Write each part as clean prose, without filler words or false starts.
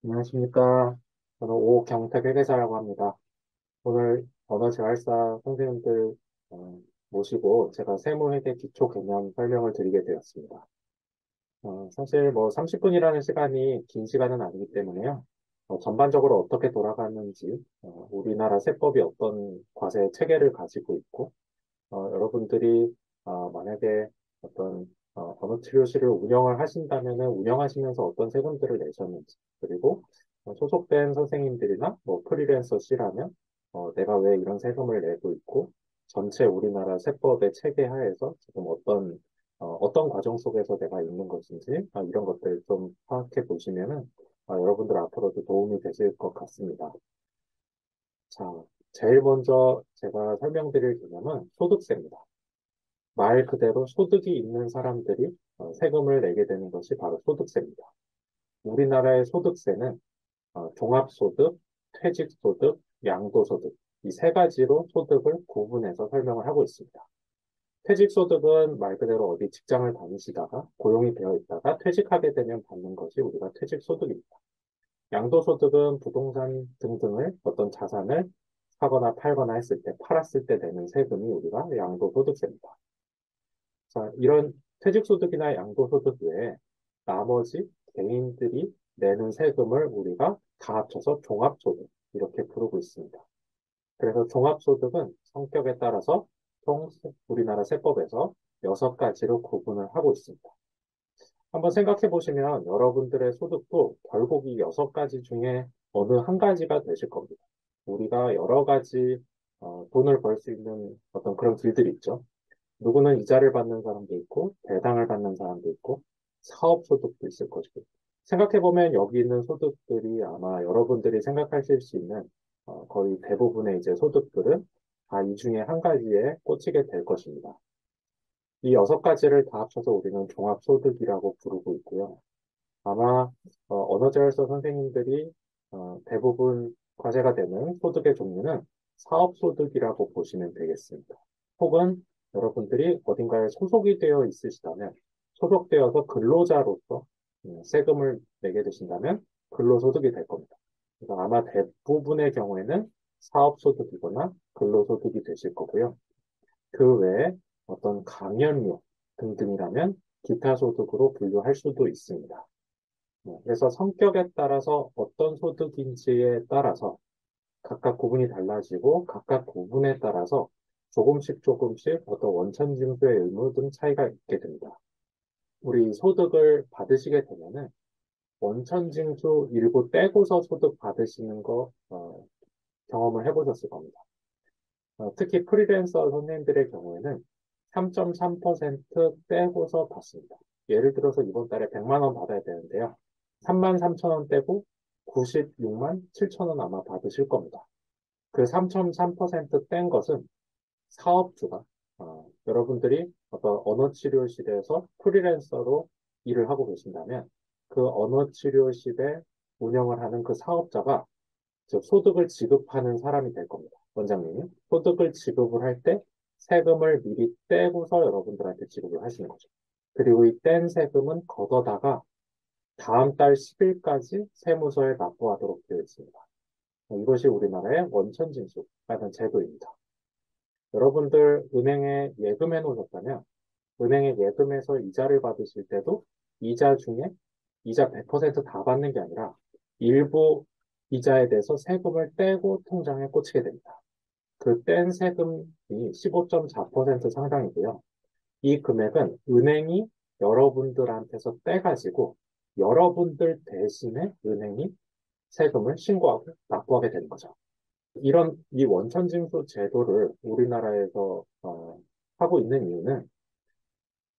안녕하십니까. 저는 오경택 회계사라고 합니다. 오늘 언어재활사 선생님들 모시고 제가 세무회계 기초 개념 설명을 드리게 되었습니다. 사실 뭐 30분이라는 시간이 긴 시간은 아니기 때문에요. 전반적으로 어떻게 돌아가는지, 우리나라 세법이 어떤 과세 체계를 가지고 있고, 여러분들이 만약에 어떤 언어 치료실을 운영을 하신다면은 운영하시면서 어떤 세금들을 내셨는지, 그리고 소속된 선생님들이나 뭐 프리랜서 C라면 내가 왜 이런 세금을 내고 있고 전체 우리나라 세법의 체계 하에서 지금 어떤 과정 속에서 내가 있는 것인지 이런 것들 좀 파악해 보시면은 여러분들 앞으로도 도움이 되실 것 같습니다. 자, 제일 먼저 제가 설명드릴 개념은 소득세입니다. 말 그대로 소득이 있는 사람들이 세금을 내게 되는 것이 바로 소득세입니다. 우리나라의 소득세는 종합소득, 퇴직소득, 양도소득 이 세 가지로 소득을 구분해서 설명을 하고 있습니다. 퇴직소득은 말 그대로 어디 직장을 다니시다가 고용이 되어 있다가 퇴직하게 되면 받는 것이 우리가 퇴직소득입니다. 양도소득은 부동산 등등을 어떤 자산을 사거나 팔거나 했을 때 팔았을 때 내는 세금이 우리가 양도소득세입니다. 자, 이런 퇴직소득이나 양도소득 외에 나머지 개인들이 내는 세금을 우리가 다 합쳐서 종합소득 이렇게 부르고 있습니다. 그래서 종합소득은 성격에 따라서 총 우리나라 세법에서 6가지로 구분을 하고 있습니다. 한번 생각해 보시면 여러분들의 소득도 결국 이 6가지 중에 어느 한 가지가 되실 겁니다. 우리가 여러 가지 돈을 벌 수 있는 어떤 그런 길들이 있죠. 누구는 이자를 받는 사람도 있고, 배당을 받는 사람도 있고, 사업소득도 있을 것이고. 생각해보면 여기 있는 소득들이 아마 여러분들이 생각하실 수 있는 거의 대부분의 이제 소득들은 다 이 중에 한 가지에 꽂히게 될 것입니다. 이 6가지를 다 합쳐서 우리는 종합소득이라고 부르고 있고요. 아마 언어재활서 선생님들이 대부분 과제가 되는 소득의 종류는 사업소득이라고 보시면 되겠습니다. 혹은 여러분들이 어딘가에 소속이 되어 있으시다면 소속되어서 근로자로서 세금을 내게 되신다면 근로소득이 될 겁니다. 그래서 아마 대부분의 경우에는 사업소득이거나 근로소득이 되실 거고요. 그 외에 어떤 감연료 등등이라면 기타 소득으로 분류할 수도 있습니다. 그래서 성격에 따라서 어떤 소득인지에 따라서 각각 구분이 달라지고 각각 구분에 따라서 조금씩 어떤 원천징수의 의무 등 차이가 있게 됩니다. 우리 소득을 받으시게 되면은 원천징수 일부 떼고서 소득 받으시는 거 경험을 해보셨을 겁니다. 특히 프리랜서 선생님들의 경우에는 3.3% 떼고서 받습니다. 예를 들어서 이번 달에 100만 원 받아야 되는데요. 3만 3천 원 떼고 96만 7천 원 아마 받으실 겁니다. 그 3.3%뗀 것은 사업주가 여러분들이 어떤 언어치료실에서 프리랜서로 일을 하고 계신다면 그 언어치료실에 운영을 하는 그 사업자가 즉 소득을 지급하는 사람이 될 겁니다. 원장님이 소득을 지급을 할 때 세금을 미리 떼고서 여러분들한테 지급을 하시는 거죠. 그리고 이 뗀 세금은 걷어다가 다음 달 10일까지 세무서에 납부하도록 되어 있습니다. 이것이 우리나라의 원천징수라는 제도입니다. 여러분들 은행에 예금해 놓으셨다면 은행에 예금해서 이자를 받으실 때도 이자 중에 이자 100%다 받는 게 아니라 일부 이자에 대해서 세금을 떼고 통장에 꽂히게 됩니다. 그 뗀 세금이 15.4% 상당이고요. 이 금액은 은행이 여러분들한테서 떼가지고 여러분들 대신에 은행이 세금을 신고하고 납부하게 되는 거죠. 이런 이 원천징수 제도를 우리나라에서 하고 있는 이유는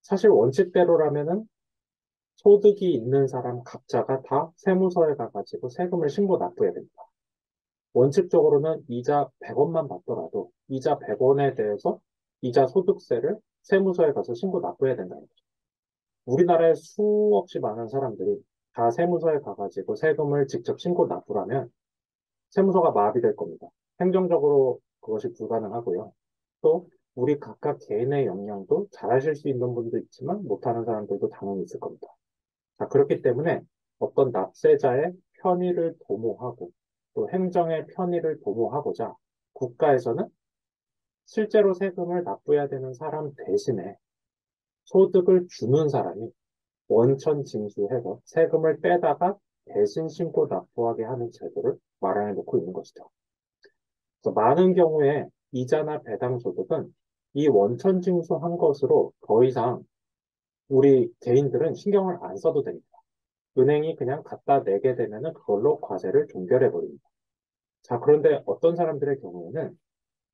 사실 원칙대로라면은 소득이 있는 사람 각자가 다 세무서에 가가지고 세금을 신고 납부해야 됩니다. 원칙적으로는 이자 100원만 받더라도 이자 100원에 대해서 이자 소득세를 세무서에 가서 신고 납부해야 된다는 거죠. 우리나라에 수없이 많은 사람들이 다 세무서에 가가지고 세금을 직접 신고 납부하면 세무서가 마비될 겁니다. 행정적으로 그것이 불가능하고요. 또 우리 각각 개인의 역량도 잘하실 수 있는 분도 있지만 못하는 사람들도 당연히 있을 겁니다. 자, 그렇기 때문에 어떤 납세자의 편의를 도모하고 또 행정의 편의를 도모하고자 국가에서는 실제로 세금을 납부해야 되는 사람 대신에 소득을 주는 사람이 원천 징수해서 세금을 떼다가 대신 신고 납부하게 하는 제도를 마련해 놓고 있는 것이죠. 그래서 많은 경우에 이자나 배당 소득은 이 원천 징수한 것으로 더 이상 우리 개인들은 신경을 안 써도 됩니다. 은행이 그냥 갖다 내게 되면은 그걸로 과세를 종결해 버립니다. 자, 그런데 어떤 사람들의 경우에는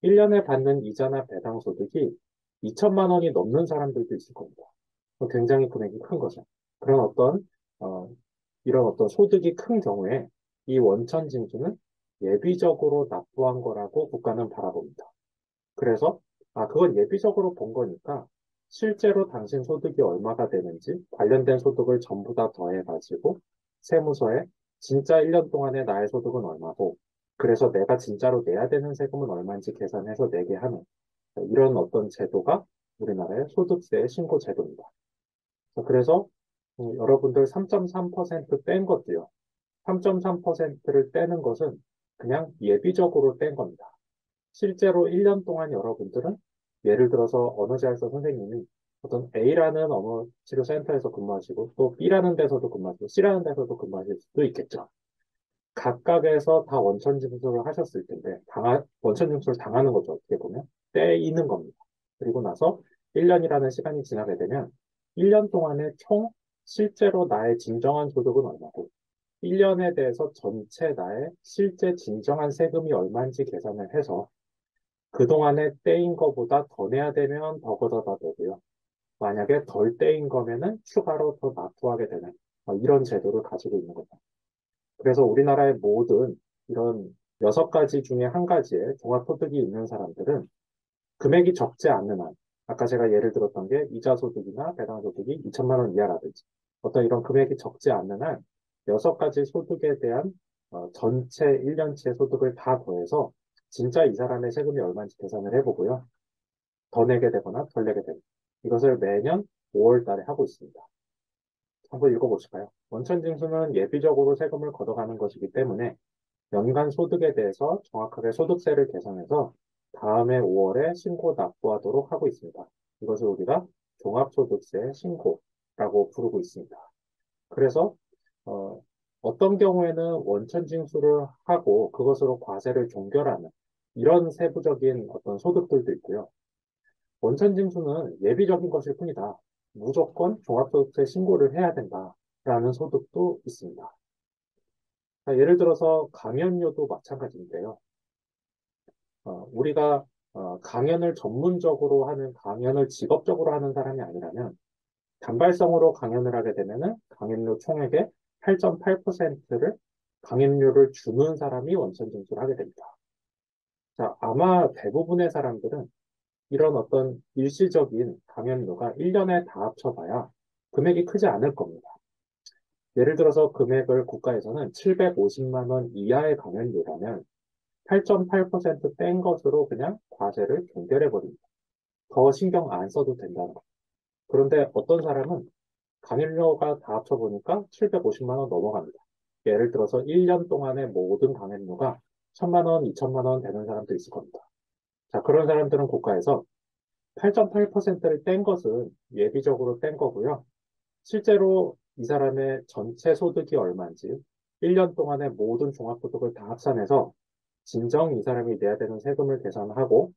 1년에 받는 이자나 배당 소득이 2천만 원이 넘는 사람들도 있을 겁니다. 굉장히 금액이 큰 거죠. 그런 어, 이런 어떤 소득이 큰 경우에 이 원천 징수는 예비적으로 납부한 거라고 국가는 바라봅니다. 그래서, 그건 예비적으로 본 거니까 실제로 당신 소득이 얼마가 되는지 관련된 소득을 전부 다 더해가지고 세무서에 진짜 1년 동안의 나의 소득은 얼마고 그래서 내가 진짜로 내야 되는 세금은 얼마인지 계산해서 내게 하는 이런 어떤 제도가 우리나라의 소득세 신고 제도입니다. 그래서 여러분들 3.3%뗀 것도요. 3.3%를 떼는 것은 그냥 예비적으로 뗀 겁니다. 실제로 1년 동안 여러분들은 예를 들어서 언어재활서 선생님이 어떤 A라는 언어치료센터에서 근무하시고 또 B라는 데서도 근무하시고 C라는 데서도 근무하실 수도 있겠죠. 각각에서 다 원천 징수를 하셨을 텐데 원천 징수를 당하는 거죠. 어떻게 보면 떼이는 겁니다. 그리고 나서 1년이라는 시간이 지나게 되면 1년 동안에 총 실제로 나의 진정한 소득은 얼마고 1년에 대해서 전체 나의 실제 진정한 세금이 얼마인지 계산을 해서 그동안에 떼인 거보다 더 내야 되면 더 걷어다 대고요. 만약에 덜 떼인 거면은 추가로 더 납부하게 되는 이런 제도를 가지고 있는 거죠. 그래서 우리나라의 모든 이런 6가지 중에 한 가지의 종합소득이 있는 사람들은 금액이 적지 않는 한, 아까 제가 예를 들었던 게 이자소득이나 배당소득이 2천만 원 이하라든지 어떤 이런 금액이 적지 않는 한 6가지 소득에 대한 전체 1년치의 소득을 다 더해서 진짜 이 사람의 세금이 얼마인지 계산을 해보고요. 더 내게 되거나 덜 내게 되는 이것을 매년 5월 달에 하고 있습니다. 한번 읽어보실까요? 원천징수는 예비적으로 세금을 걷어가는 것이기 때문에 연간 소득에 대해서 정확하게 소득세를 계산해서 다음해 5월에 신고 납부하도록 하고 있습니다. 이것을 우리가 종합소득세 신고라고 부르고 있습니다. 그래서 어, 어떤 경우에는 원천징수를 하고 그것으로 과세를 종결하는 이런 세부적인 어떤 소득들도 있고요. 원천징수는 예비적인 것일 뿐이다. 무조건 종합소득세 신고를 해야 된다라는 소득도 있습니다. 자, 예를 들어서 강연료도 마찬가지인데요. 우리가 강연을 전문적으로 하는, 강연을 직업적으로 하는 사람이 아니라면 단발성으로 강연을 하게 되면은 강연료 총액의 8.8%를 강연료를 주는 사람이 원천 징수를 하게 됩니다. 자, 아마 대부분의 사람들은 이런 어떤 일시적인 강연료가 1년에 다 합쳐봐야 금액이 크지 않을 겁니다. 예를 들어서 금액을 국가에서는 750만 원 이하의 강연료라면 8.8%뗀 것으로 그냥 과세를 종결해 버립니다. 더 신경 안 써도 된다는 거. 그런데 어떤 사람은 강연료가 다 합쳐보니까 750만 원 넘어갑니다. 예를 들어서 1년 동안의 모든 강연료가 1000만 원, 2000만 원 되는 사람도 있을 겁니다. 자, 그런 사람들은 국가에서 8.8%를 뗀 것은 예비적으로 뗀 거고요. 실제로 이 사람의 전체 소득이 얼마인지 1년 동안의 모든 종합소득을 다 합산해서 진정 이 사람이 내야 되는 세금을 계산하고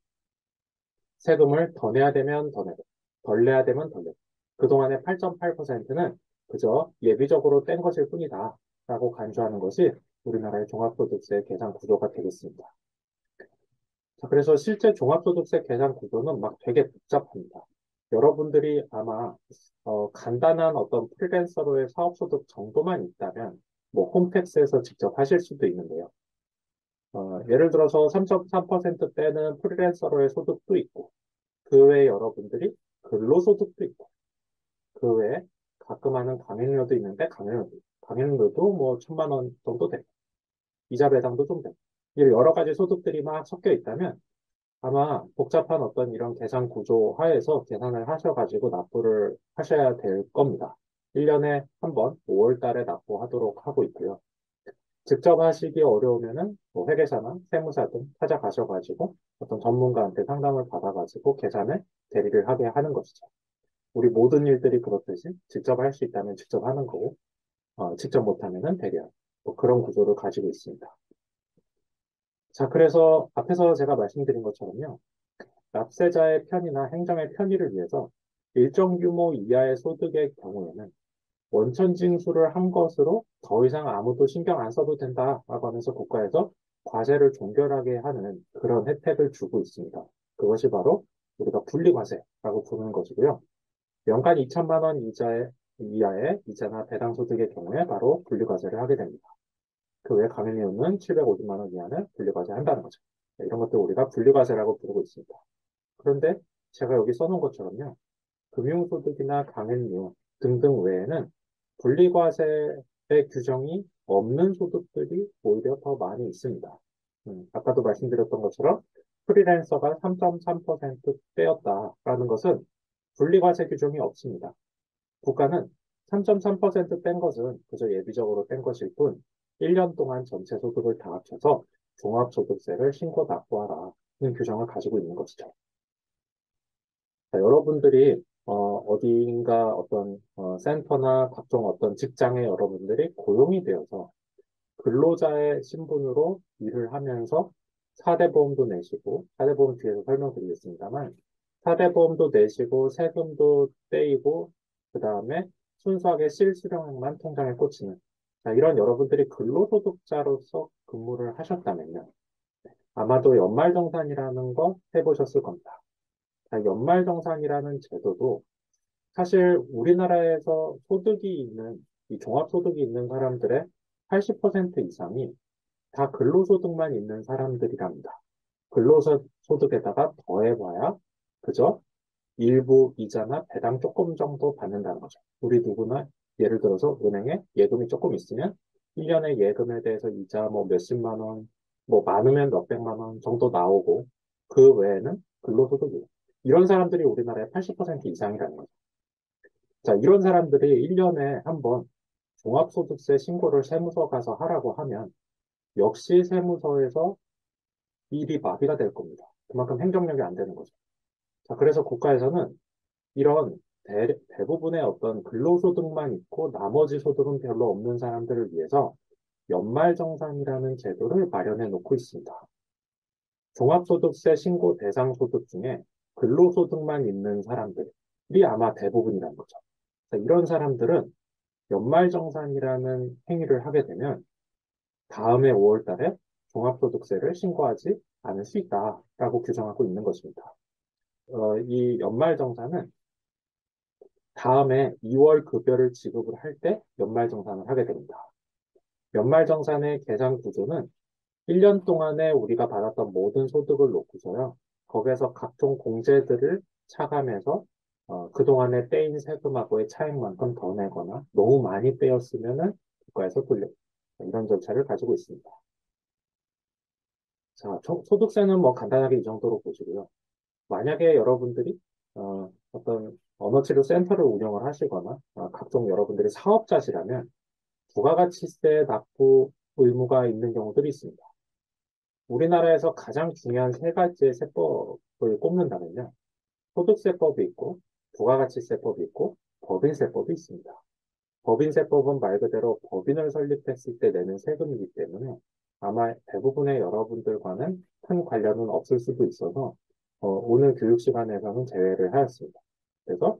세금을 더 내야 되면 더 내고 덜 내야 되면 덜 내고 그동안의 8.8%는 그저 예비적으로 뗀 것일 뿐이다 라고 간주하는 것이 우리나라의 종합소득세 계산 구조가 되겠습니다. 자, 그래서 실제 종합소득세 계산 구조는 막 되게 복잡합니다. 여러분들이 아마 간단한 어떤 프리랜서로의 사업소득 정도만 있다면 뭐 홈택스에서 직접 하실 수도 있는데요. 예를 들어서 3.3%대는 프리랜서로의 소득도 있고, 그 외에 여러분들이 근로소득도 있고, 그 외에 가끔 하는 강연료도 있는데, 강연료도 뭐 1000만 원 정도 되고, 이자 배당도 좀 되고, 이런 여러 가지 소득들이 막 섞여 있다면, 아마 복잡한 어떤 이런 계산 구조 하에서 계산을 하셔가지고 납부를 하셔야 될 겁니다. 1년에 한 번 5월 달에 납부하도록 하고 있고요. 직접 하시기 어려우면은 뭐 회계사나 세무사 등 찾아가셔가지고 어떤 전문가한테 상담을 받아가지고 계산을 대리를 하게 하는 것이죠. 우리 모든 일들이 그렇듯이 직접 할 수 있다면 직접 하는 거고, 직접 못하면은 대리하는 뭐 그런 구조를 가지고 있습니다. 자, 그래서 앞에서 제가 말씀드린 것처럼요. 납세자의 편의나 행정의 편의를 위해서 일정 규모 이하의 소득의 경우에는 원천 징수를 한 것으로 더 이상 아무도 신경 안 써도 된다라고 하면서 국가에서 과세를 종결하게 하는 그런 혜택을 주고 있습니다. 그것이 바로 우리가 분리과세라고 부르는 것이고요. 연간 2천만 원 이하의 이자나 배당 소득의 경우에 바로 분리과세를 하게 됩니다. 그 외 가맹이 없는 750만 원 이하는 분리과세 한다는 거죠. 네, 이런 것들 우리가 분리과세라고 부르고 있습니다. 그런데 제가 여기 써놓은 것처럼요. 금융소득이나 강행료 등등 외에는 분리과세의 규정이 없는 소득들이 오히려 더 많이 있습니다. 아까도 말씀드렸던 것처럼 프리랜서가 3.3% 떼었다라는 것은 분리과세 규정이 없습니다. 국가는 3.3% 뺀 것은 그저 예비적으로 뺀 것일 뿐 1년 동안 전체 소득을 다 합쳐서 종합소득세를 신고 납부하라는 규정을 가지고 있는 것이죠. 자, 여러분들이 어디인가 어떤 센터나 각종 어떤 직장에 여러분들이 고용이 되어서 근로자의 신분으로 일을 하면서 4대 보험도 내시고 4대 보험 뒤에서 설명드리겠습니다만 4대 보험도 내시고 세금도 떼이고 그 다음에 순수하게 실수령액만 통장에 꽂히는 자, 이런 여러분들이 근로소득자로서 근무를 하셨다면요. 아마도 연말정산이라는 거 해보셨을 겁니다. 자, 연말정산이라는 제도도 사실 우리나라에서 소득이 있는, 이 종합소득이 있는 사람들의 80% 이상이 다 근로소득만 있는 사람들이랍니다. 근로소득에다가 더해봐야 그저 일부 이자나 배당 조금 정도 받는다는 거죠. 우리 누구나 예를 들어서 은행에 예금이 조금 있으면 1년에 예금에 대해서 이자 뭐 몇십만 원, 뭐 많으면 몇백만 원 정도 나오고 그 외에는 근로소득이에요. 이런 사람들이 우리나라의 80% 이상이라는 거죠. 자, 이런 사람들이 1년에 한 번 종합소득세 신고를 세무서 가서 하라고 하면 역시 세무서에서 일이 마비가 될 겁니다. 그만큼 행정력이 안 되는 거죠. 자, 그래서 국가에서는 이런 대부분의 어떤 근로소득만 있고 나머지 소득은 별로 없는 사람들을 위해서 연말정산이라는 제도를 마련해 놓고 있습니다. 종합소득세 신고 대상 소득 중에 근로소득만 있는 사람들이 아마 대부분이라는 거죠. 자, 이런 사람들은 연말정산이라는 행위를 하게 되면 다음해 5월 달에 종합소득세를 신고하지 않을 수 있다라고 규정하고 있는 것입니다. 이 연말정산은 다음에 2월 급여를 지급을 할 때 연말정산을 하게 됩니다. 연말정산의 계산 구조는 1년 동안에 우리가 받았던 모든 소득을 놓고서요. 거기에서 각종 공제들을 차감해서 그동안에 떼인 세금하고의 차액만큼 더 내거나 너무 많이 떼었으면은 국가에서 돌려 이런 절차를 가지고 있습니다. 자, 소득세는 뭐 간단하게 이 정도로 보시고요. 만약에 여러분들이 어떤 언어치료 센터를 운영을 하시거나 각종 여러분들이 사업자시라면 부가가치세 납부 의무가 있는 경우들이 있습니다. 우리나라에서 가장 중요한 세 가지의 세법을 꼽는다면요. 소득세법이 있고 부가가치세법이 있고 법인세법이 있습니다. 법인세법은 말 그대로 법인을 설립했을 때 내는 세금이기 때문에 아마 대부분의 여러분들과는 큰 관련은 없을 수도 있어서 오늘 교육 시간에서는 제외를 하였습니다. 그래서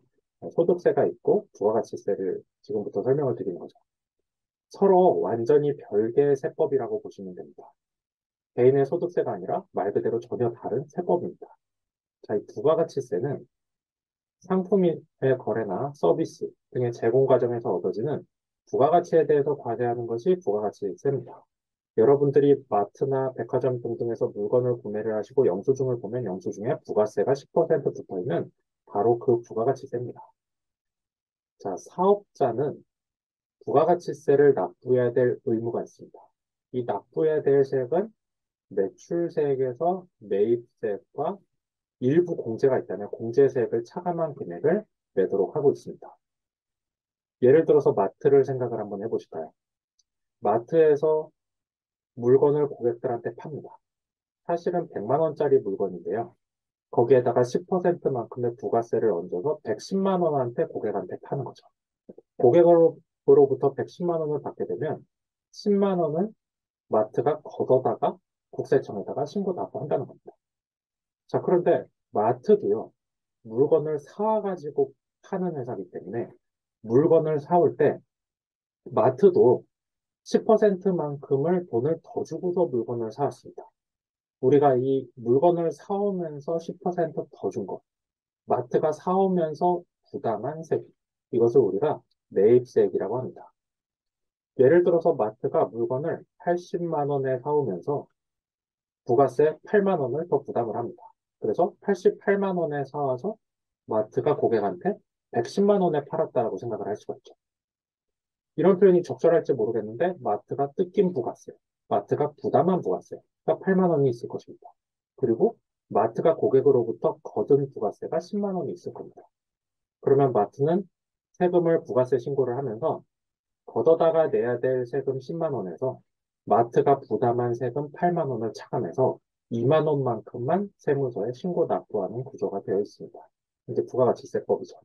소득세가 있고 부가가치세를 지금부터 설명을 드리는 거죠. 서로 완전히 별개의 세법이라고 보시면 됩니다. 개인의 소득세가 아니라 말 그대로 전혀 다른 세법입니다. 자, 이 부가가치세는 상품의 거래나 서비스 등의 제공 과정에서 얻어지는 부가가치에 대해서 과세하는 것이 부가가치세입니다. 여러분들이 마트나 백화점 등등에서 물건을 구매를 하시고 영수증을 보면 영수증에 부가세가 10% 붙어 있는 바로 그 부가가치세입니다. 자, 사업자는 부가가치세를 납부해야 될 의무가 있습니다. 이 납부해야 될 세액은 매출세액에서 매입세액과 일부 공제가 있다면 공제세액을 차감한 금액을 내도록 하고 있습니다. 예를 들어서 마트를 생각을 한번 해보실까요? 마트에서 물건을 고객들한테 팝니다. 사실은 100만 원짜리 물건인데요. 거기에다가 10%만큼의 부가세를 얹어서 110만 원한테 고객한테 파는 거죠. 고객으로부터 110만 원을 받게 되면 10만 원을 마트가 걷어다가 국세청에다가 신고 납부한다는 겁니다. 자, 그런데 마트도요, 물건을 사와가지고 파는 회사이기 때문에 물건을 사올 때 마트도 10%만큼을 돈을 더 주고서 물건을 사왔습니다. 우리가 이 물건을 사오면서 10%더 준 것, 마트가 사오면서 부담한 세금, 이것을 우리가 매입세액이라고 합니다. 예를 들어서 마트가 물건을 80만 원에 사오면서 부가세 8만 원을 더 부담을 합니다. 그래서 88만 원에 사와서 마트가 고객한테 110만 원에 팔았다라고 생각을 할 수가 있죠. 이런 표현이 적절할지 모르겠는데 마트가 뜯긴 부가세, 마트가 부담한 부가세가 8만 원이 있을 것입니다. 그리고 마트가 고객으로부터 거둔 부가세가 10만 원이 있을 겁니다. 그러면 마트는 세금을 부가세 신고를 하면서 걷어다가 내야 될 세금 10만 원에서 마트가 부담한 세금 8만 원을 차감해서 2만 원만큼만 세무서에 신고 납부하는 구조가 되어 있습니다. 이제 부가가치세법이죠.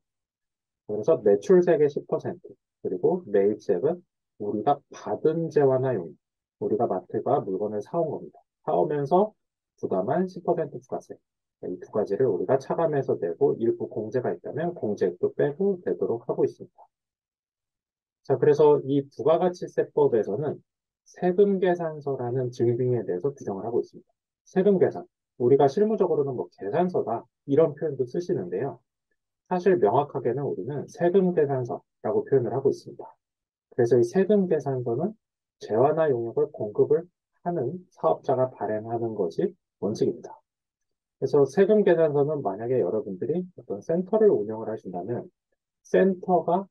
그래서 매출세액의 10%, 그리고 매입세액은 우리가 받은 재화나 용, 우리가 마트가 물건을 사온 겁니다. 사오면서 부담한 10% 부가세. 이 두 가지를 우리가 차감해서 내고 일부 공제가 있다면 공제도 빼고 내도록 하고 있습니다. 자, 그래서 이 부가가치세법에서는 세금계산서라는 증빙에 대해서 규정을 하고 있습니다. 세금계산. 우리가 실무적으로는 뭐 계산서다 이런 표현도 쓰시는데요. 사실 명확하게는 우리는 세금계산서라고 표현을 하고 있습니다. 그래서 이 세금계산서는 재화나 용역을 공급을 하는 사업자가 발행하는 것이 원칙입니다. 그래서 세금계산서는 만약에 여러분들이 어떤 센터를 운영을 하신다면 센터가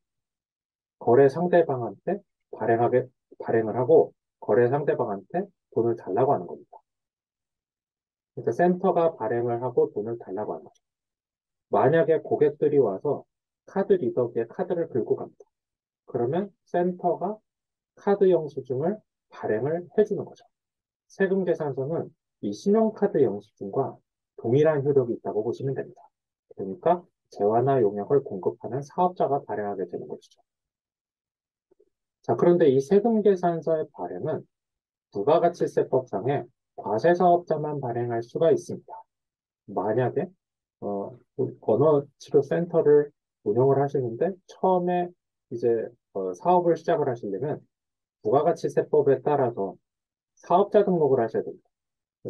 거래 상대방한테 발행을 하고 거래 상대방한테 돈을 달라고 하는 겁니다. 그러니까 센터가 발행을 하고 돈을 달라고 하는 거죠. 만약에 고객들이 와서 카드 리더기에 카드를 긁고 갑니다. 그러면 센터가 카드 영수증을 발행을 해주는 거죠. 세금계산서는 이 신용카드 영수증과 동일한 효력이 있다고 보시면 됩니다. 그러니까 재화나 용역을 공급하는 사업자가 발행하게 되는 것이죠. 자, 그런데 이 세금계산서의 발행은 부가가치세법상에 과세사업자만 발행할 수가 있습니다. 만약에 언어치료센터를 운영을 하시는데 처음에 이제 사업을 시작을 하시려면 부가가치세법에 따라서 사업자 등록을 하셔야 됩니다.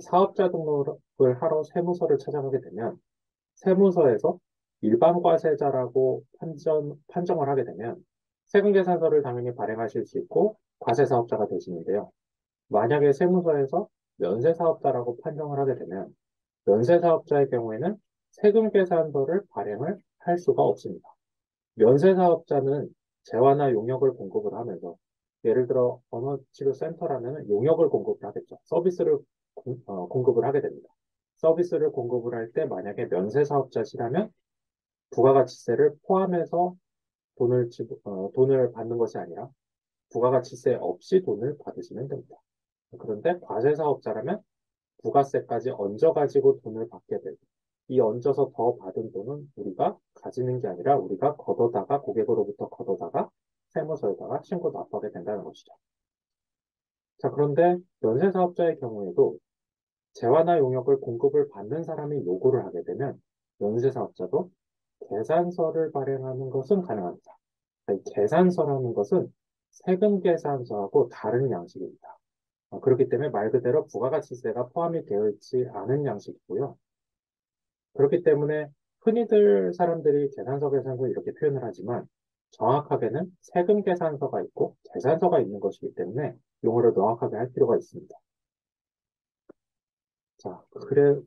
사업자 등록을 하러 세무서를 찾아가게 되면 세무서에서 일반 과세자라고 판정을 하게 되면 세금계산서를 당연히 발행하실 수 있고 과세사업자가 되시는데요. 만약에 세무서에서 면세사업자라고 판정을 하게 되면 면세사업자의 경우에는 세금계산서를 발행을 할 수가 없습니다. 면세사업자는 재화나 용역을 공급을 하면서 예를 들어 언어치료센터라면 용역을 공급을 하겠죠. 서비스를 공급을 하게 됩니다. 서비스를 공급을 할 때 만약에 면세사업자시라면 부가가치세를 포함해서 돈을 받는 것이 아니라 부가가치세 없이 돈을 받으시면 됩니다. 그런데 과세사업자라면 부가세까지 얹어가지고 돈을 받게 되고 이 얹어서 더 받은 돈은 우리가 가지는 게 아니라 우리가 걷어다가 고객으로부터 걷어다가 세무서에다가 신고 납부하게 된다는 것이죠. 자, 그런데 면세사업자의 경우에도 재화나 용역을 공급을 받는 사람이 요구를 하게 되면 면세사업자도 계산서를 발행하는 것은 가능합니다. 이 계산서라는 것은 세금계산서하고 다른 양식입니다. 그렇기 때문에 말 그대로 부가가치세가 포함이 되어 있지 않은 양식이고요. 그렇기 때문에 흔히들 사람들이 계산서 이렇게 표현을 하지만 정확하게는 세금계산서가 있고 계산서가 있는 것이기 때문에 용어를 명확하게 할 필요가 있습니다. 자,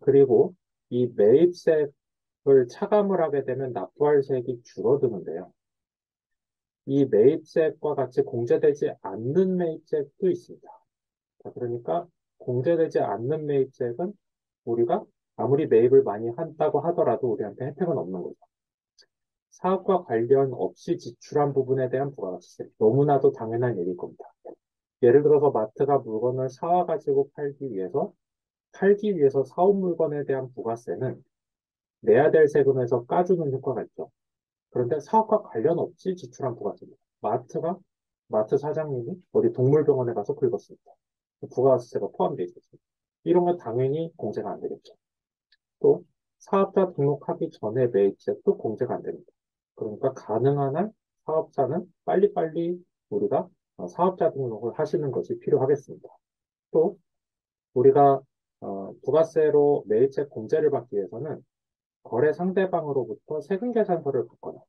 그리고 이 매입세를 차감을 하게 되면 납부할 세액이 줄어드는데요. 이 매입세액과 같이 공제되지 않는 매입세액도 있습니다. 자, 그러니까 공제되지 않는 매입세액은 우리가 아무리 매입을 많이 한다고 하더라도 우리한테 혜택은 없는 거죠. 사업과 관련 없이 지출한 부분에 대한 부가가치세. 너무나도 당연한 얘기일 겁니다. 예를 들어서 마트가 물건을 사와가지고 팔기 위해서 사온 물건에 대한 부가세는 내야 될 세금에서 까주는 효과가 있죠. 그런데 사업과 관련 없이 지출한 부가세입니다. 마트 사장님이 어디 동물병원에 가서 긁었습니다. 부가세가 포함되어 있었습니다. 이런 건 당연히 공제가 안 되겠죠. 또 사업자 등록하기 전에 매입세도 공제가 안 됩니다. 그러니까 가능한 한 사업자는 빨리빨리 우리가 사업자 등록을 하시는 것이 필요하겠습니다. 또 우리가 부가세로 매입세 공제를 받기 위해서는 거래 상대방으로부터 세금 계산서를 받거나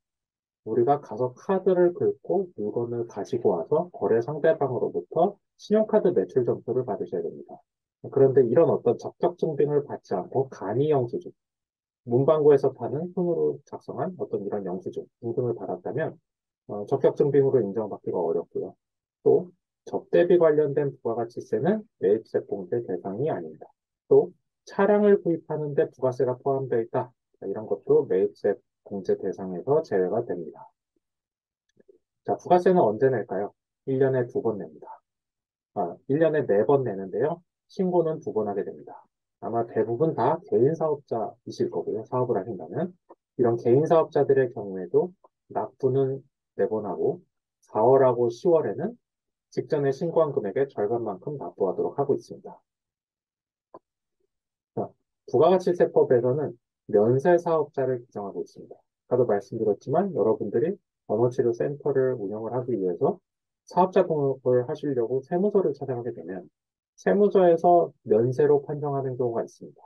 우리가 가서 카드를 긁고 물건을 가지고 와서 거래 상대방으로부터 신용카드 매출 점수를 받으셔야 됩니다. 그런데 이런 어떤 적격 증빙을 받지 않고 간이 영수증, 문방구에서 파는 손으로 작성한 어떤 이런 영수증 등등을 받았다면 적격 증빙으로 인정받기가 어렵고요. 또 접대비 관련된 부가가치세는 매입세 공제 대상이 아닙니다. 또 차량을 구입하는데 부가세가 포함되어 있다. 이런 것도 매입세 공제 대상에서 제외가 됩니다. 자, 부가세는 언제 낼까요? 1년에 두 번 냅니다. 1년에 네 번 내는데요. 신고는 두 번 하게 됩니다. 아마 대부분 다 개인 사업자이실 거고요. 사업을 하신다면. 이런 개인 사업자들의 경우에도 납부는 네 번 하고 4월하고 10월에는 직전에 신고한 금액의 절반만큼 납부하도록 하고 있습니다. 자, 부가가치세법에서는 면세 사업자를 규정하고 있습니다. 아까도 말씀드렸지만 여러분들이 언어치료센터를 운영을 하기 위해서 사업자 등록을 하시려고 세무서를 찾아가게 되면 세무서에서 면세로 판정하는 경우가 있습니다.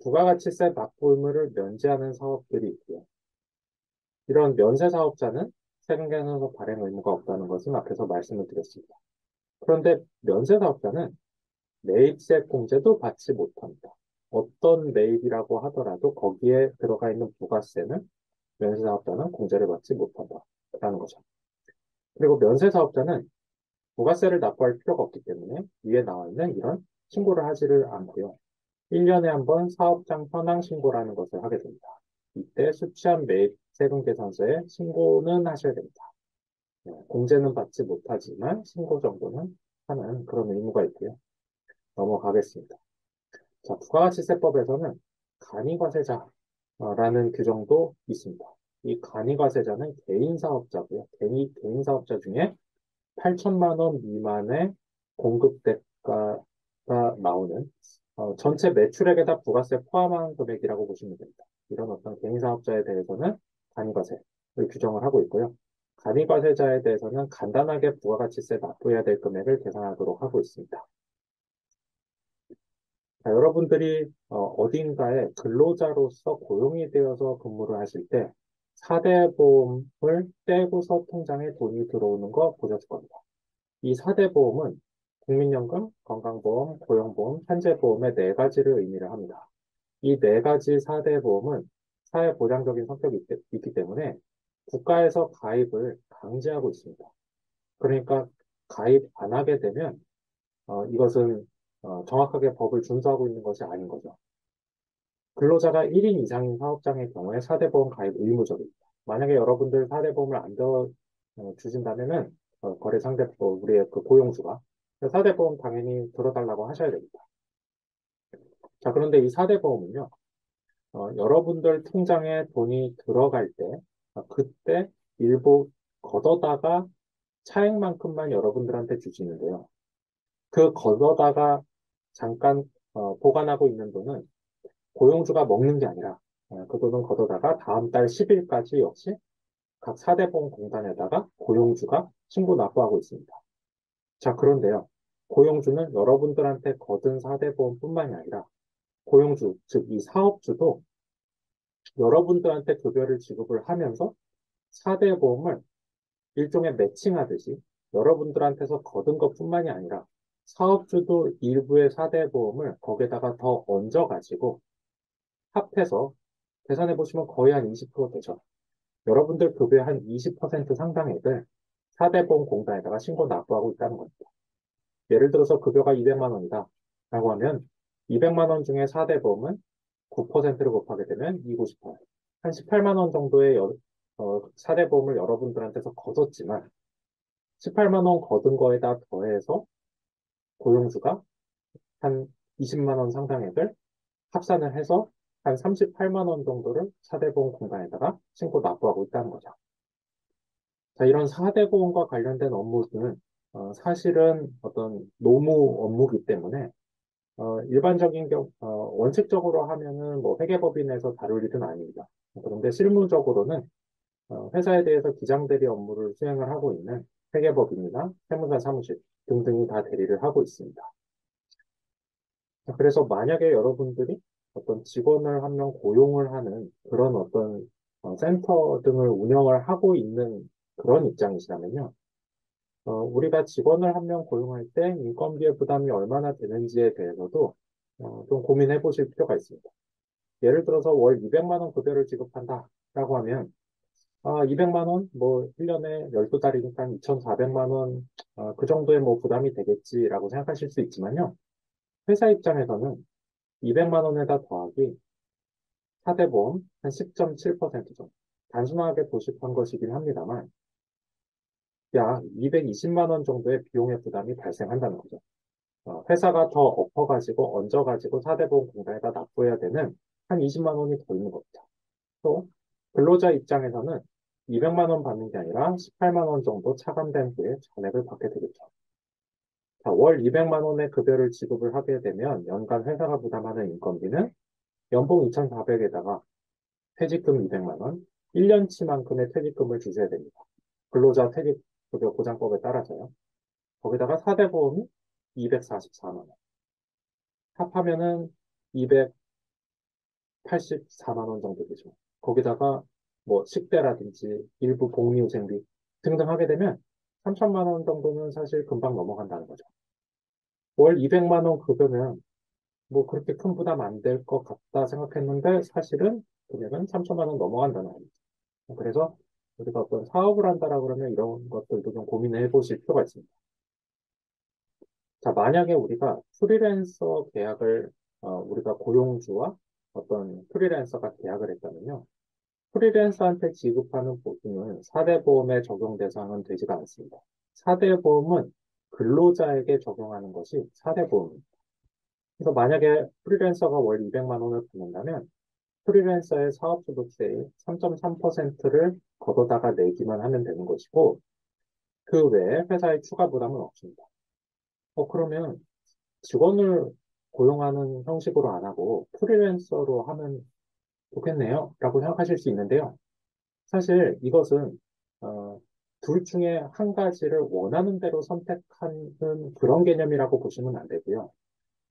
부가가치세 납부 의무를 면제하는 사업들이 있고요. 이런 면세 사업자는 세금 계산서 발행 의무가 없다는 것은 앞에서 말씀을 드렸습니다. 그런데 면세 사업자는 매입세 공제도 받지 못합니다. 어떤 매입이라고 하더라도 거기에 들어가 있는 부가세는 면세사업자는 공제를 받지 못한다라는 거죠. 그리고 면세사업자는 부가세를 납부할 필요가 없기 때문에 위에 나와 있는 이런 신고를 하지를 않고요. 1년에 한 번 사업장 현황 신고라는 것을 하게 됩니다. 이때 수취한 매입 세금 계산서에 신고는 하셔야 됩니다. 공제는 받지 못하지만 신고 정도는 하는 그런 의무가 있고요. 넘어가겠습니다. 자, 부가가치세법에서는 간이과세자라는 규정도 있습니다. 이 간이과세자는 개인 사업자고요. 개인 사업자 중에 8천만 원 미만의 공급대가가 나오는 전체 매출액에다 부가세 포함한 금액이라고 보시면 됩니다. 이런 어떤 개인 사업자에 대해서는 간이과세를 규정을 하고 있고요. 간이과세자에 대해서는 간단하게 부가가치세 납부해야 될 금액을 계산하도록 하고 있습니다. 자, 여러분들이 어딘가에 근로자로서 고용이 되어서 근무를 하실 때 4대 보험을 떼고서 통장에 돈이 들어오는 거 보셨을 겁니다. 이 4대 보험은 국민연금, 건강보험, 고용보험, 산재보험의 네 가지를 의미를 합니다. 이 네 가지 4대 보험은 사회보장적인 성격이 있기 때문에 국가에서 가입을 강제하고 있습니다. 그러니까 가입 안 하게 되면 이것은 정확하게 법을 준수하고 있는 것이 아닌 거죠. 근로자가 1인 이상인 사업장의 경우에 4대 보험 가입 의무적입니다. 만약에 여러분들 4대 보험을 안 주신다면은 거래상대법 우리의 그 고용주가 4대 보험 당연히 들어달라고 하셔야 됩니다. 자, 그런데 이 4대 보험은요, 여러분들 통장에 돈이 들어갈 때 그때 일부 걷어다가 차액만큼만 여러분들한테 주시는데요. 그 걷어다가 잠깐 보관하고 있는 돈은 고용주가 먹는 게 아니라 그 돈은 걷어다가 다음 달 10일까지 역시 각 4대 보험공단에다가 고용주가 신고 납부하고 있습니다. 자, 그런데요. 고용주는 여러분들한테 거둔 4대 보험뿐만이 아니라 고용주, 즉 이 사업주도 여러분들한테 급여를 지급을 하면서 4대 보험을 일종의 매칭하듯이 여러분들한테서 거둔 것뿐만이 아니라 사업주도 일부의 4대 보험을 거기에다가 더 얹어가지고 합해서 계산해 보시면 거의 한 20% 되죠. 여러분들 급여의 한 20% 상당액을 4대 보험 공단에다가 신고 납부하고 있다는 겁니다. 예를 들어서 급여가 200만 원이다 라고 하면 200만 원 중에 4대 보험은 9%를 곱하게 되면 298. 한 18만 원 정도의 4대 보험을 여러분들한테서 거뒀지만 18만 원 거둔 거에다 더해서 고용주가 한 20만 원 상당액을 합산을 해서 한 38만 원 정도를 사대보험 공단에다가 신고 납부하고 있다는 거죠. 자, 이런 사대보험과 관련된 업무는 사실은 어떤 노무 업무이기 때문에 일반적인 원칙적으로 하면은 뭐 회계법인에서 다룰 일은 아닙니다. 그런데 실무적으로는 회사에 대해서 기장대리 업무를 수행을 하고 있는 회계법인이나 세무사 사무실 등등이 다 대리를 하고 있습니다. 자, 그래서 만약에 여러분들이 어떤 직원을 한 명 고용을 하는 그런 어떤 센터 등을 운영을 하고 있는 그런 입장이시라면요. 우리가 직원을 한 명 고용할 때 인건비의 부담이 얼마나 되는지에 대해서도 좀 고민해 보실 필요가 있습니다. 예를 들어서 월 200만 원 급여를 지급한다라고 하면 200만 원, 뭐 1년에 12달이니까 2,400만 원, 그 정도의 뭐 부담이 되겠지라고 생각하실 수 있지만요. 회사 입장에서는 200만 원에다 더하기 4대보험 한 10.7% 정도. 단순하게 도식한 것이긴 합니다만 약 220만 원 정도의 비용의 부담이 발생한다는 거죠. 회사가 더 엎어가지고 얹어가지고 4대보험 공단에다 납부해야 되는 한 20만 원이 더 있는 겁니다. 또 근로자 입장에서는 200만 원 받는 게 아니라 18만 원 정도 차감된 후에 전액을 받게 되겠죠. 자, 월 200만 원의 급여를 지급을 하게 되면 연간 회사가 부담하는 인건비는 연봉 2,400에다가 퇴직금 200만 원, 1년치만큼의 퇴직금을 주셔야 됩니다. 근로자 퇴직급여 보장법에 따라서요. 거기다가 4대 보험이 244만 원. 합하면은 284만 원 정도 되죠. 거기다가 뭐 식대라든지 일부 복리후생비 등등 하게 되면 3천만 원 정도는 사실 금방 넘어간다는 거죠. 월 200만 원 급여면 뭐 그렇게 큰 부담 안 될 것 같다 생각했는데 사실은 금액은 3천만 원 넘어간다는 거죠. 그래서 우리가 어떤 사업을 한다라 그러면 이런 것들도 좀 고민을 해보실 필요가 있습니다. 자, 만약에 우리가 프리랜서 계약을, 우리가 고용주와 어떤 프리랜서가 계약을 했다면요. 프리랜서한테 지급하는 보증은 4대 보험의 적용 대상은 되지가 않습니다. 4대 보험은 근로자에게 적용하는 것이 4대 보험입니다. 그래서 만약에 프리랜서가 월 200만 원을 받는다면 프리랜서의 사업소득세의 3.3%를 걷어다가 내기만 하면 되는 것이고 그 외에 회사의 추가 부담은 없습니다. 그러면 직원을 고용하는 형식으로 안 하고 프리랜서로 하면 좋겠네요. 라고 생각하실 수 있는데요. 사실 이것은 어, 둘 중에 한 가지를 원하는 대로 선택하는 그런 개념이라고 보시면 안 되고요.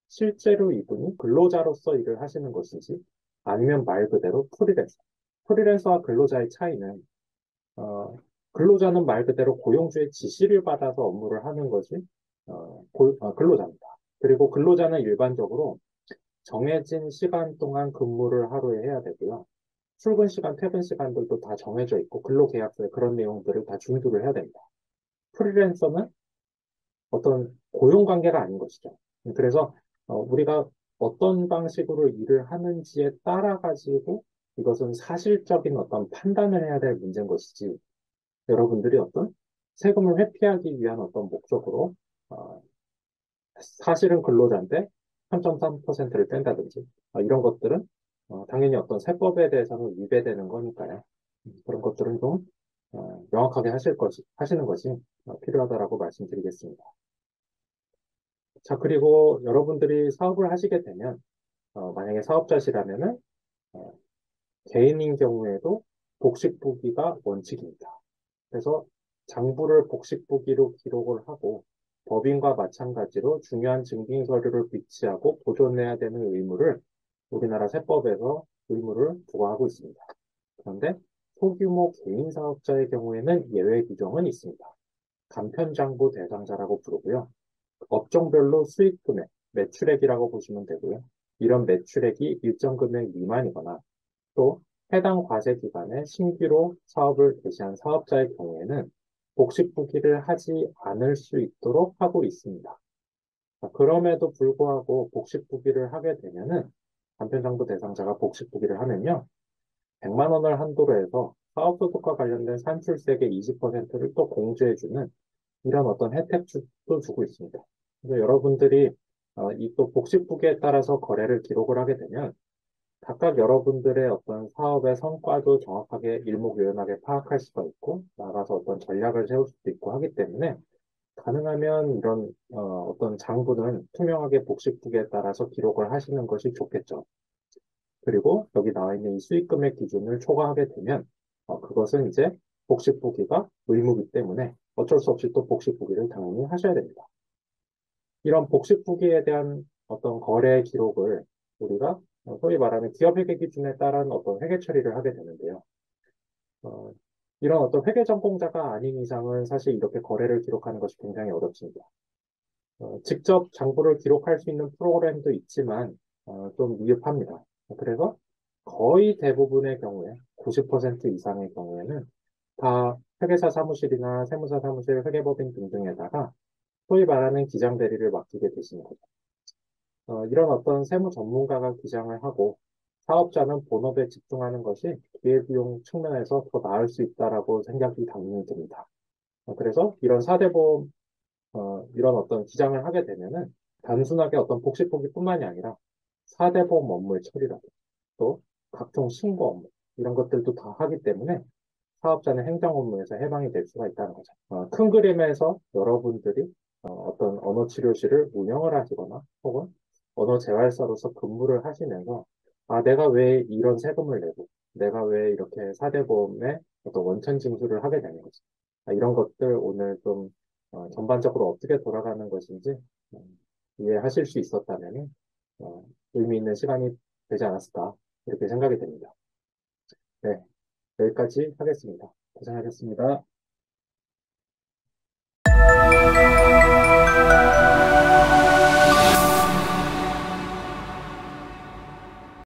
실제로 이분이 근로자로서 일을 하시는 것인지 아니면 말 그대로 프리랜서. 프리랜서와 근로자의 차이는 근로자는 말 그대로 고용주의 지시를 받아서 업무를 하는 것이 근로자입니다. 그리고 근로자는 일반적으로 정해진 시간 동안 근무를 하루에 해야 되고요. 출근 시간, 퇴근 시간들도 다 정해져 있고 근로계약서에 그런 내용들을 다 준수를 해야 됩니다. 프리랜서는 어떤 고용관계가 아닌 것이죠. 그래서 우리가 어떤 방식으로 일을 하는지에 따라 가지고 이것은 사실적인 어떤 판단을 해야 될 문제인 것이지 여러분들이 어떤 세금을 회피하기 위한 어떤 목적으로 어, 사실은 근로자인데 3.3%를 뺀다든지 이런 것들은 당연히 어떤 세법에 대해서는 위배되는 거니까요. 그런 것들은 좀 명확하게 하시는 것이 필요하다라고 말씀드리겠습니다. 자, 그리고 여러분들이 사업을 하시게 되면 만약에 사업자시라면은 어, 개인인 경우에도 복식부기가 원칙입니다. 그래서 장부를 복식부기로 기록을 하고 법인과 마찬가지로 중요한 증빙 서류를 비치하고 보존해야 되는 의무를 우리나라 세법에서 의무를 부과하고 있습니다. 그런데 소규모 개인 사업자의 경우에는 예외 규정은 있습니다. 간편장부 대상자라고 부르고요. 업종별로 수익 금액, 매출액이라고 보시면 되고요. 이런 매출액이 일정 금액 미만이거나 또 해당 과세 기간에 신규로 사업을 개시한 사업자의 경우에는 복식부기를 하지 않을 수 있도록 하고 있습니다. 그럼에도 불구하고 복식부기를 하게 되면은 간편장부 대상자가 복식부기를 하면요. 100만 원을 한도로 해서 사업소득과 관련된 산출세계 20%를 또 공제해주는 이런 어떤 혜택도 주고 있습니다. 그래서 여러분들이 이 또 복식후기에 따라서 거래를 기록을 하게 되면 각각 여러분들의 어떤 사업의 성과도 정확하게 일목요연하게 파악할 수가 있고 나가서 어떤 전략을 세울 수도 있고 하기 때문에 가능하면 이런 어떤 장부는 투명하게 복식후기에 따라서 기록을 하시는 것이 좋겠죠. 그리고 여기 나와 있는 이 수익 금액 기준을 초과하게 되면 그것은 이제 복식후기가 의무이기 때문에 어쩔 수 없이 또 복식후기를 당연히 하셔야 됩니다. 이런 복식후기에 대한 어떤 거래 기록을 우리가 소위 말하는 기업 회계 기준에 따른 어떤 회계 처리를 하게 되는데요. 어, 이런 어떤 회계 전공자가 아닌 이상은 사실 이렇게 거래를 기록하는 것이 굉장히 어렵습니다. 직접 장부를 기록할 수 있는 프로그램도 있지만 좀 미흡합니다. 그래서 거의 대부분의 경우에 90% 이상의 경우에는 다 회계사 사무실이나 세무사 사무실, 회계법인 등등에다가 소위 말하는 기장 대리를 맡기게 되시는 거죠. 이런 어떤 세무 전문가가 기장을 하고 사업자는 본업에 집중하는 것이 기회비용 측면에서 더 나을 수 있다라고 생각이 당연히 듭니다. 그래서 이런 사대보험 이런 어떤 기장을 하게 되면은 단순하게 어떤 복식보기뿐만이 아니라 사대보험 업무의 처리라든지 또 각종 신고 업무 이런 것들도 다 하기 때문에 사업자는 행정 업무에서 해방이 될 수가 있다는 거죠. 큰 그림에서 여러분들이 어떤 언어치료실을 운영을 하시거나 혹은 언어재활사로서 근무를 하시면서 내가 왜 이런 세금을 내고 내가 왜 이렇게 사대보험에 어떤 원천 징수를 하게 되는 거지. 이런 것들 오늘 좀 전반적으로 어떻게 돌아가는 것인지 이해하실 수 있었다면 의미 있는 시간이 되지 않았을까 이렇게 생각이 됩니다. 네, 여기까지 하겠습니다. 고생하셨습니다.